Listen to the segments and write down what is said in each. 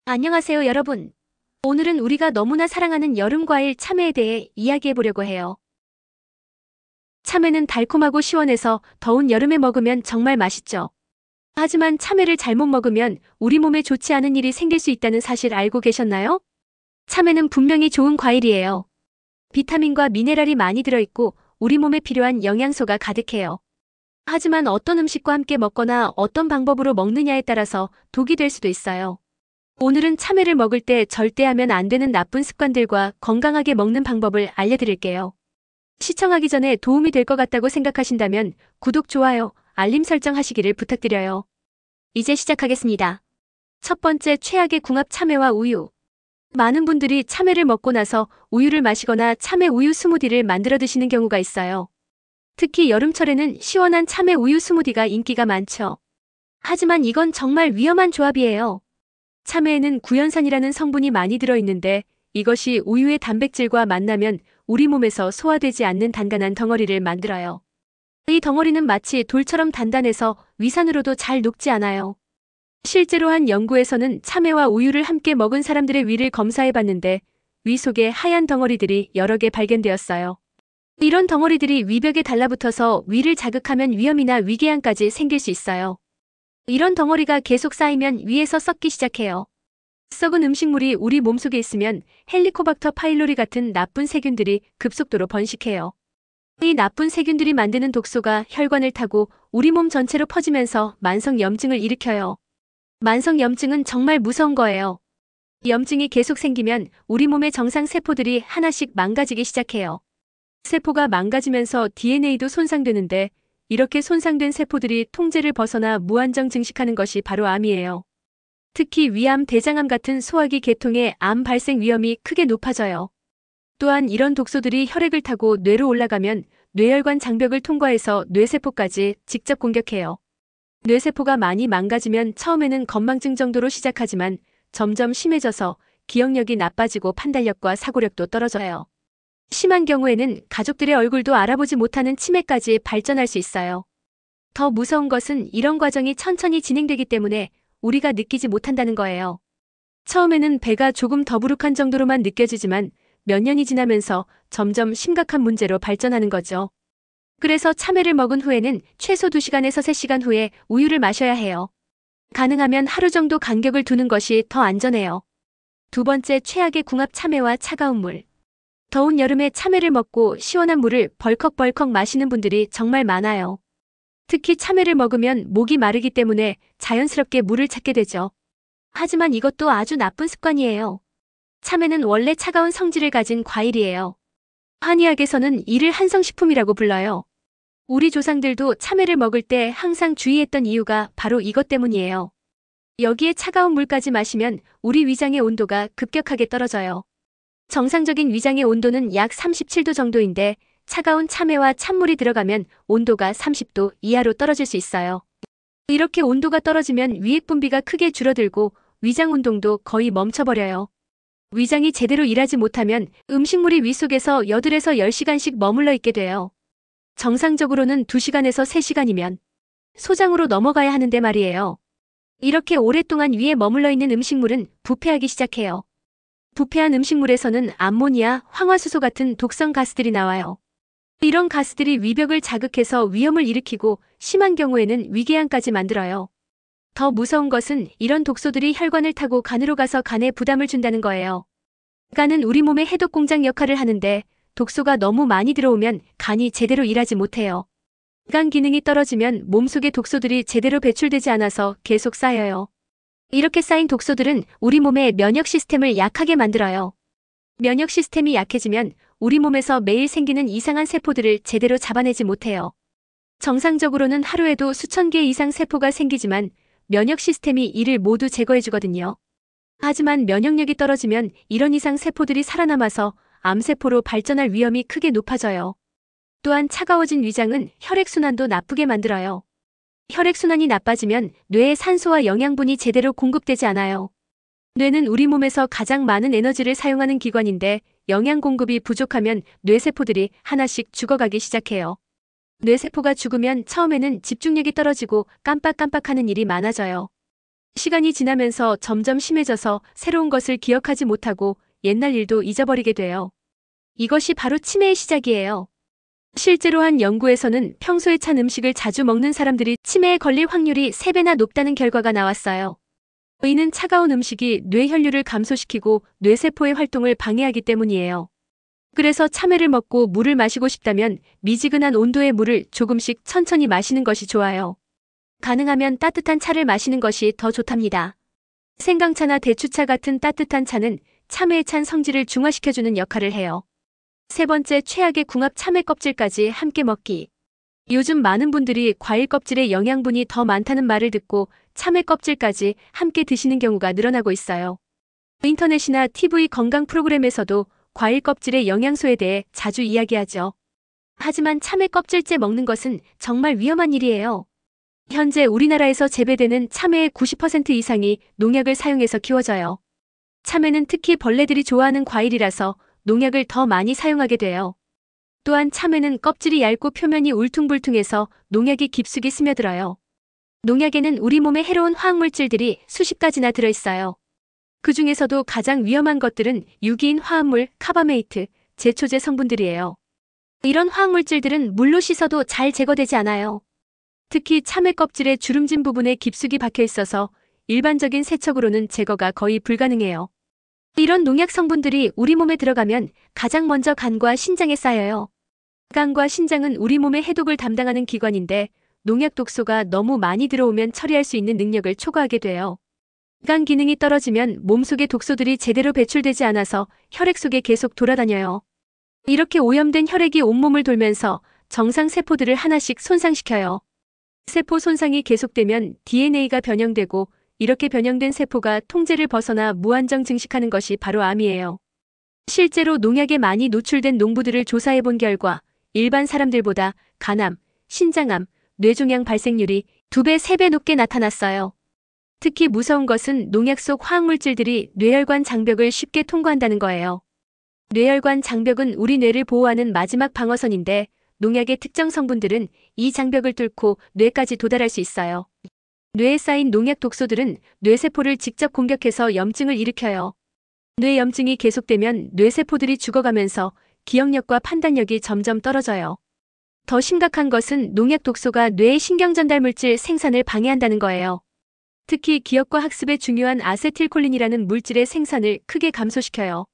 안녕하세요, 여러분. 오늘은 우리가 너무나 사랑하는 여름과일 참외에 대해 이야기해 보려고 해요. 참외는 달콤하고 시원해서 더운 여름에 먹으면 정말 맛있죠. 하지만 참외를 잘못 먹으면 우리 몸에 좋지 않은 일이 생길 수 있다는 사실 알고 계셨나요? 참외는 분명히 좋은 과일이에요. 비타민과 미네랄이 많이 들어있고 우리 몸에 필요한 영양소가 가득해요. 하지만 어떤 음식과 함께 먹거나 어떤 방법으로 먹느냐에 따라서 독이 될 수도 있어요. 오늘은 참외를 먹을 때 절대 하면 안 되는 나쁜 습관들과 건강하게 먹는 방법을 알려드릴게요. 시청하기 전에 도움이 될 것 같다고 생각하신다면 구독, 좋아요, 알림 설정 하시기를 부탁드려요. 이제 시작하겠습니다. 첫 번째, 최악의 궁합 참외와 우유. 많은 분들이 참외를 먹고 나서 우유를 마시거나 참외 우유 스무디를 만들어 드시는 경우가 있어요. 특히 여름철에는 시원한 참외 우유 스무디가 인기가 많죠. 하지만 이건 정말 위험한 조합이에요. 참외에는 구연산이라는 성분이 많이 들어있는데 이것이 우유의 단백질과 만나면 우리 몸에서 소화되지 않는 단단한 덩어리를 만들어요. 이 덩어리는 마치 돌처럼 단단해서 위산으로도 잘 녹지 않아요. 실제로 한 연구에서는 참외와 우유를 함께 먹은 사람들의 위를 검사해봤는데 위 속에 하얀 덩어리들이 여러 개 발견되었어요. 이런 덩어리들이 위벽에 달라붙어서 위를 자극하면 위염이나 위궤양까지 생길 수 있어요. 이런 덩어리가 계속 쌓이면 위에서 썩기 시작해요. 썩은 음식물이 우리 몸속에 있으면 헬리코박터 파일로리 같은 나쁜 세균들이 급속도로 번식해요. 이 나쁜 세균들이 만드는 독소가 혈관을 타고 우리 몸 전체로 퍼지면서 만성염증을 일으켜요. 만성염증은 정말 무서운 거예요. 염증이 계속 생기면 우리 몸의 정상 세포들이 하나씩 망가지기 시작해요. 세포가 망가지면서 DNA도 손상되는데 이렇게 손상된 세포들이 통제를 벗어나 무한정 증식하는 것이 바로 암이에요. 특히 위암, 대장암 같은 소화기 계통의 암 발생 위험이 크게 높아져요. 또한 이런 독소들이 혈액을 타고 뇌로 올라가면 뇌혈관 장벽을 통과해서 뇌세포까지 직접 공격해요. 뇌세포가 많이 망가지면 처음에는 건망증 정도로 시작하지만 점점 심해져서 기억력이 나빠지고 판단력과 사고력도 떨어져요. 심한 경우에는 가족들의 얼굴도 알아보지 못하는 치매까지 발전할 수 있어요. 더 무서운 것은 이런 과정이 천천히 진행되기 때문에 우리가 느끼지 못한다는 거예요. 처음에는 배가 조금 더부룩한 정도로만 느껴지지만 몇 년이 지나면서 점점 심각한 문제로 발전하는 거죠. 그래서 참외를 먹은 후에는 최소 2시간에서 3시간 후에 우유를 마셔야 해요. 가능하면 하루 정도 간격을 두는 것이 더 안전해요. 두 번째, 최악의 궁합 참외와 차가운 물. 더운 여름에 참외를 먹고 시원한 물을 벌컥벌컥 마시는 분들이 정말 많아요. 특히 참외를 먹으면 목이 마르기 때문에 자연스럽게 물을 찾게 되죠. 하지만 이것도 아주 나쁜 습관이에요. 참외는 원래 차가운 성질을 가진 과일이에요. 한의학에서는 이를 한성식품이라고 불러요. 우리 조상들도 참외를 먹을 때 항상 주의했던 이유가 바로 이것 때문이에요. 여기에 차가운 물까지 마시면 우리 위장의 온도가 급격하게 떨어져요. 정상적인 위장의 온도는 약 37도 정도인데 차가운 참외와 찬물이 들어가면 온도가 30도 이하로 떨어질 수 있어요. 이렇게 온도가 떨어지면 위액 분비가 크게 줄어들고 위장 운동도 거의 멈춰버려요. 위장이 제대로 일하지 못하면 음식물이 위 속에서 8에서 10시간씩 머물러 있게 돼요. 정상적으로는 2시간에서 3시간이면 소장으로 넘어가야 하는데 말이에요. 이렇게 오랫동안 위에 머물러 있는 음식물은 부패하기 시작해요. 부패한 음식물에서는 암모니아, 황화수소 같은 독성 가스들이 나와요. 이런 가스들이 위벽을 자극해서 위염을 일으키고 심한 경우에는 위궤양까지 만들어요. 더 무서운 것은 이런 독소들이 혈관을 타고 간으로 가서 간에 부담을 준다는 거예요. 간은 우리 몸의 해독 공장 역할을 하는데 독소가 너무 많이 들어오면 간이 제대로 일하지 못해요. 간 기능이 떨어지면 몸속의 독소들이 제대로 배출되지 않아서 계속 쌓여요. 이렇게 쌓인 독소들은 우리 몸의 면역 시스템을 약하게 만들어요. 면역 시스템이 약해지면 우리 몸에서 매일 생기는 이상한 세포들을 제대로 잡아내지 못해요. 정상적으로는 하루에도 수천 개 이상 세포가 생기지만 면역 시스템이 이를 모두 제거해주거든요. 하지만 면역력이 떨어지면 이런 이상 세포들이 살아남아서 암세포로 발전할 위험이 크게 높아져요. 또한 차가워진 위장은 혈액순환도 나쁘게 만들어요. 혈액순환이 나빠지면 뇌에 산소와 영양분이 제대로 공급되지 않아요. 뇌는 우리 몸에서 가장 많은 에너지를 사용하는 기관인데 영양 공급이 부족하면 뇌세포들이 하나씩 죽어가기 시작해요. 뇌세포가 죽으면 처음에는 집중력이 떨어지고 깜빡깜빡하는 일이 많아져요. 시간이 지나면서 점점 심해져서 새로운 것을 기억하지 못하고 옛날 일도 잊어버리게 돼요. 이것이 바로 치매의 시작이에요. 실제로 한 연구에서는 평소에 찬 음식을 자주 먹는 사람들이 치매에 걸릴 확률이 3배나 높다는 결과가 나왔어요. 이는 차가운 음식이 뇌 혈류를 감소시키고 뇌세포의 활동을 방해하기 때문이에요. 그래서 참외를 먹고 물을 마시고 싶다면 미지근한 온도의 물을 조금씩 천천히 마시는 것이 좋아요. 가능하면 따뜻한 차를 마시는 것이 더 좋답니다. 생강차나 대추차 같은 따뜻한 차는 참외의 찬 성질을 중화시켜주는 역할을 해요. 세 번째, 최악의 궁합 참외 껍질까지 함께 먹기. 요즘 많은 분들이 과일 껍질에 영양분이 더 많다는 말을 듣고 참외 껍질까지 함께 드시는 경우가 늘어나고 있어요. 인터넷이나 TV 건강 프로그램에서도 과일 껍질의 영양소에 대해 자주 이야기하죠. 하지만 참외 껍질째 먹는 것은 정말 위험한 일이에요. 현재 우리나라에서 재배되는 참외의 90% 이상이 농약을 사용해서 키워져요. 참외는 특히 벌레들이 좋아하는 과일이라서 농약을 더 많이 사용하게 돼요. 또한 참외는 껍질이 얇고 표면이 울퉁불퉁해서 농약이 깊숙이 스며들어요. 농약에는 우리 몸에 해로운 화학물질들이 수십 가지나 들어있어요. 그 중에서도 가장 위험한 것들은 유기인 화합물, 카바메이트, 제초제 성분들이에요. 이런 화학물질들은 물로 씻어도 잘 제거되지 않아요. 특히 참외 껍질의 주름진 부분에 깊숙이 박혀 있어서 일반적인 세척으로는 제거가 거의 불가능해요. 이런 농약 성분들이 우리 몸에 들어가면 가장 먼저 간과 신장에 쌓여요. 간과 신장은 우리 몸의 해독을 담당하는 기관인데 농약 독소가 너무 많이 들어오면 처리할 수 있는 능력을 초과하게 돼요. 간 기능이 떨어지면 몸속의 독소들이 제대로 배출되지 않아서 혈액 속에 계속 돌아다녀요. 이렇게 오염된 혈액이 온몸을 돌면서 정상 세포들을 하나씩 손상시켜요. 세포 손상이 계속되면 DNA가 변형되고 이렇게 변형된 세포가 통제를 벗어나 무한정 증식하는 것이 바로 암이에요. 실제로 농약에 많이 노출된 농부들을 조사해 본 결과 일반 사람들보다 간암, 신장암, 뇌종양 발생률이 2배, 3배 높게 나타났어요. 특히 무서운 것은 농약 속 화학물질들이 뇌혈관 장벽을 쉽게 통과한다는 거예요. 뇌혈관 장벽은 우리 뇌를 보호하는 마지막 방어선인데 농약의 특정 성분들은 이 장벽을 뚫고 뇌까지 도달할 수 있어요. 뇌에 쌓인 농약 독소들은 뇌세포를 직접 공격해서 염증을 일으켜요. 뇌염증이 계속되면 뇌세포들이 죽어가면서 기억력과 판단력이 점점 떨어져요. 더 심각한 것은 농약 독소가 뇌의 신경전달물질 생산을 방해한다는 거예요. 특히 기억과 학습에 중요한 아세틸콜린이라는 물질의 생산을 크게 감소시켜요.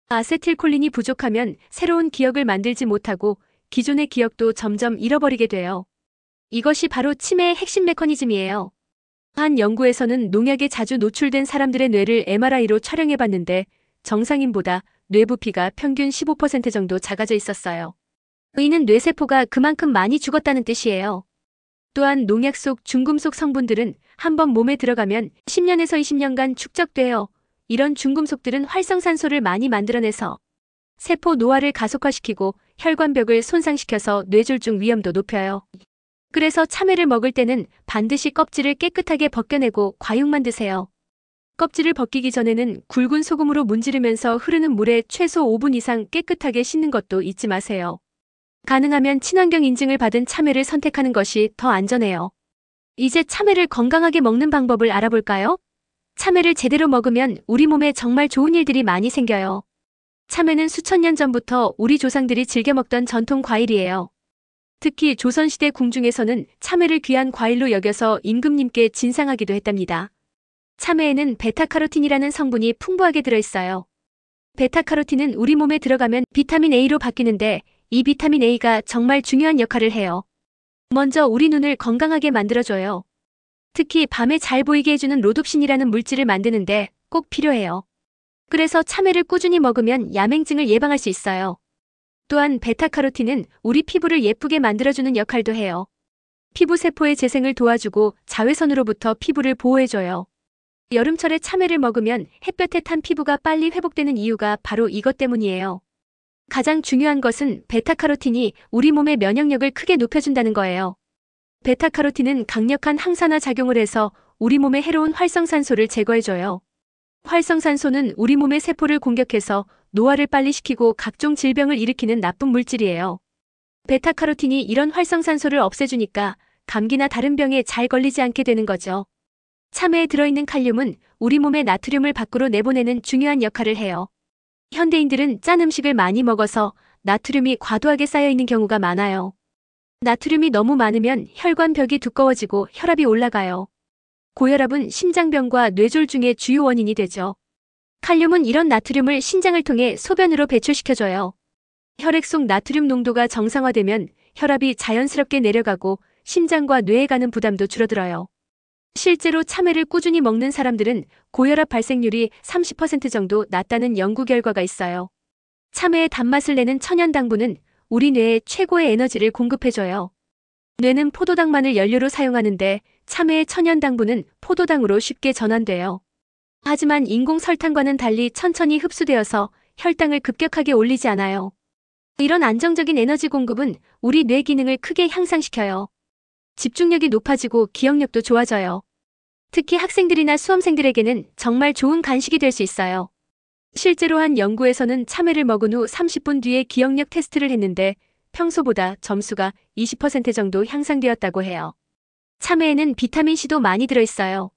아세틸콜린이 부족하면 새로운 기억을 만들지 못하고 기존의 기억도 점점 잃어버리게 돼요. 이것이 바로 치매의 핵심 메커니즘이에요. 한 연구에서는 농약에 자주 노출된 사람들의 뇌를 MRI로 촬영해봤는데 정상인보다 뇌 부피가 평균 15% 정도 작아져 있었어요. 이는 뇌세포가 그만큼 많이 죽었다는 뜻이에요. 또한 농약 속 중금속 성분들은 한번 몸에 들어가면 10년에서 20년간 축적돼요. 이런 중금속들은 활성산소를 많이 만들어내서 세포 노화를 가속화시키고 혈관벽을 손상시켜서 뇌졸중 위험도 높여요. 그래서 참외를 먹을 때는 반드시 껍질을 깨끗하게 벗겨내고 과육만 드세요. 껍질을 벗기기 전에는 굵은 소금으로 문지르면서 흐르는 물에 최소 5분 이상 깨끗하게 씻는 것도 잊지 마세요. 가능하면 친환경 인증을 받은 참외를 선택하는 것이 더 안전해요. 이제 참외를 건강하게 먹는 방법을 알아볼까요? 참외를 제대로 먹으면 우리 몸에 정말 좋은 일들이 많이 생겨요. 참외는 수천 년 전부터 우리 조상들이 즐겨 먹던 전통 과일이에요. 특히 조선시대 궁중에서는 참외를 귀한 과일로 여겨서 임금님께 진상하기도 했답니다. 참외에는 베타카로틴이라는 성분이 풍부하게 들어있어요. 베타카로틴은 우리 몸에 들어가면 비타민 A로 바뀌는데 이 비타민 A가 정말 중요한 역할을 해요. 먼저 우리 눈을 건강하게 만들어줘요. 특히 밤에 잘 보이게 해주는 로둑신이라는 물질을 만드는데 꼭 필요해요. 그래서 참외를 꾸준히 먹으면 야맹증을 예방할 수 있어요. 또한 베타카로틴은 우리 피부를 예쁘게 만들어주는 역할도 해요. 피부 세포의 재생을 도와주고 자외선으로부터 피부를 보호해줘요. 여름철에 참외를 먹으면 햇볕에 탄 피부가 빨리 회복되는 이유가 바로 이것 때문이에요. 가장 중요한 것은 베타카로틴이 우리 몸의 면역력을 크게 높여준다는 거예요. 베타카로틴은 강력한 항산화 작용을 해서 우리 몸의 해로운 활성산소를 제거해줘요. 활성산소는 우리 몸의 세포를 공격해서 노화를 빨리 시키고 각종 질병을 일으키는 나쁜 물질이에요. 베타카로틴이 이런 활성산소를 없애주니까 감기나 다른 병에 잘 걸리지 않게 되는 거죠. 참외에 들어있는 칼륨은 우리 몸의 나트륨을 밖으로 내보내는 중요한 역할을 해요. 현대인들은 짠 음식을 많이 먹어서 나트륨이 과도하게 쌓여 있는 경우가 많아요. 나트륨이 너무 많으면 혈관벽이 두꺼워지고 혈압이 올라가요. 고혈압은 심장병과 뇌졸중의 주요 원인이 되죠. 칼륨은 이런 나트륨을 신장을 통해 소변으로 배출시켜줘요. 혈액 속 나트륨 농도가 정상화되면 혈압이 자연스럽게 내려가고 심장과 뇌에 가는 부담도 줄어들어요. 실제로 참외를 꾸준히 먹는 사람들은 고혈압 발생률이 30% 정도 낮다는 연구 결과가 있어요. 참외의 단맛을 내는 천연당분은 우리 뇌에 최고의 에너지를 공급해줘요. 뇌는 포도당만을 연료로 사용하는데 참외의 천연당분은 포도당으로 쉽게 전환돼요. 하지만 인공 설탕과는 달리 천천히 흡수되어서 혈당을 급격하게 올리지 않아요. 이런 안정적인 에너지 공급은 우리 뇌 기능을 크게 향상시켜요. 집중력이 높아지고 기억력도 좋아져요. 특히 학생들이나 수험생들에게는 정말 좋은 간식이 될 수 있어요. 실제로 한 연구에서는 참외를 먹은 후 30분 뒤에 기억력 테스트를 했는데 평소보다 점수가 20% 정도 향상되었다고 해요. 참외에는 비타민C도 많이 들어있어요.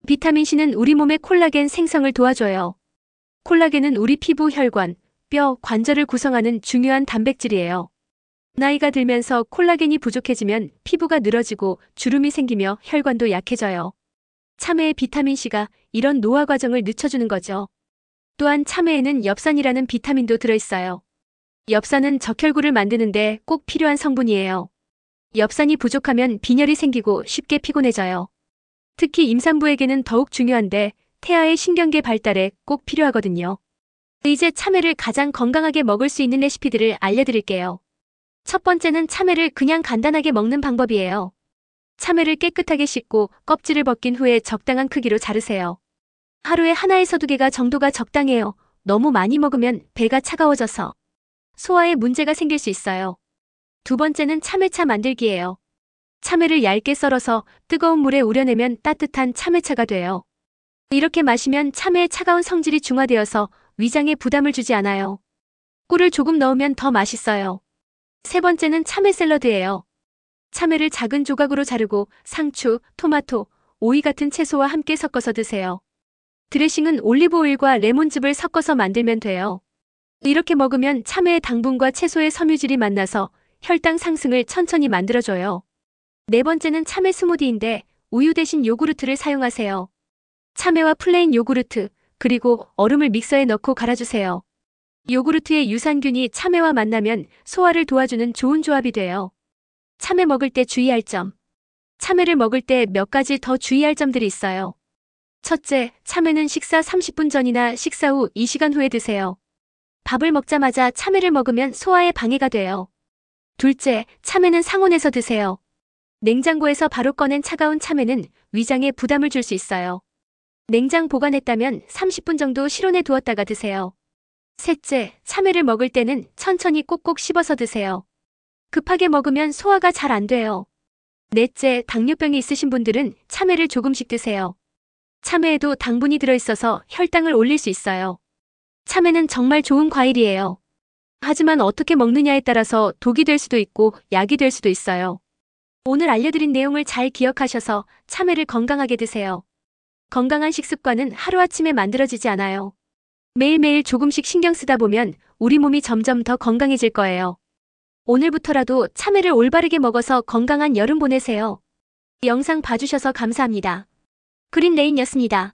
비타민C는 우리 몸의 콜라겐 생성을 도와줘요. 콜라겐은 우리 피부, 혈관, 뼈, 관절을 구성하는 중요한 단백질이에요. 나이가 들면서 콜라겐이 부족해지면 피부가 늘어지고 주름이 생기며 혈관도 약해져요. 참외의 비타민C가 이런 노화 과정을 늦춰주는 거죠. 또한 참외에는 엽산이라는 비타민도 들어있어요. 엽산은 적혈구를 만드는데 꼭 필요한 성분이에요. 엽산이 부족하면 빈혈이 생기고 쉽게 피곤해져요. 특히 임산부에게는 더욱 중요한데 태아의 신경계 발달에 꼭 필요하거든요. 이제 참외를 가장 건강하게 먹을 수 있는 레시피들을 알려드릴게요. 첫 번째는 참외를 그냥 간단하게 먹는 방법이에요. 참외를 깨끗하게 씻고 껍질을 벗긴 후에 적당한 크기로 자르세요. 하루에 하나에서 2개가 정도가 적당해요. 너무 많이 먹으면 배가 차가워져서 소화에 문제가 생길 수 있어요. 두 번째는 참외차 만들기예요. 참외를 얇게 썰어서 뜨거운 물에 우려내면 따뜻한 참외차가 돼요. 이렇게 마시면 참외의 차가운 성질이 중화되어서 위장에 부담을 주지 않아요. 꿀을 조금 넣으면 더 맛있어요. 세 번째는 참외 샐러드예요. 참외를 작은 조각으로 자르고 상추, 토마토, 오이 같은 채소와 함께 섞어서 드세요. 드레싱은 올리브오일과 레몬즙을 섞어서 만들면 돼요. 이렇게 먹으면 참외의 당분과 채소의 섬유질이 만나서 혈당 상승을 천천히 만들어줘요. 네 번째는 참외 스무디인데 우유 대신 요구르트를 사용하세요. 참외와 플레인 요구르트, 그리고 얼음을 믹서에 넣고 갈아주세요. 요구르트의 유산균이 참외와 만나면 소화를 도와주는 좋은 조합이 돼요. 참외 먹을 때 주의할 점. 참외를 먹을 때 몇 가지 더 주의할 점들이 있어요. 첫째, 참외는 식사 30분 전이나 식사 후 2시간 후에 드세요. 밥을 먹자마자 참외를 먹으면 소화에 방해가 돼요. 둘째, 참외는 상온에서 드세요. 냉장고에서 바로 꺼낸 차가운 참외는 위장에 부담을 줄 수 있어요. 냉장 보관했다면 30분 정도 실온에 두었다가 드세요. 셋째, 참외를 먹을 때는 천천히 꼭꼭 씹어서 드세요. 급하게 먹으면 소화가 잘 안 돼요. 넷째, 당뇨병이 있으신 분들은 참외를 조금씩 드세요. 참외에도 당분이 들어있어서 혈당을 올릴 수 있어요. 참외는 정말 좋은 과일이에요. 하지만 어떻게 먹느냐에 따라서 독이 될 수도 있고 약이 될 수도 있어요. 오늘 알려드린 내용을 잘 기억하셔서 참외를 건강하게 드세요. 건강한 식습관은 하루아침에 만들어지지 않아요. 매일매일 조금씩 신경 쓰다 보면 우리 몸이 점점 더 건강해질 거예요. 오늘부터라도 참외를 올바르게 먹어서 건강한 여름 보내세요. 영상 봐주셔서 감사합니다. 그린레인이었습니다.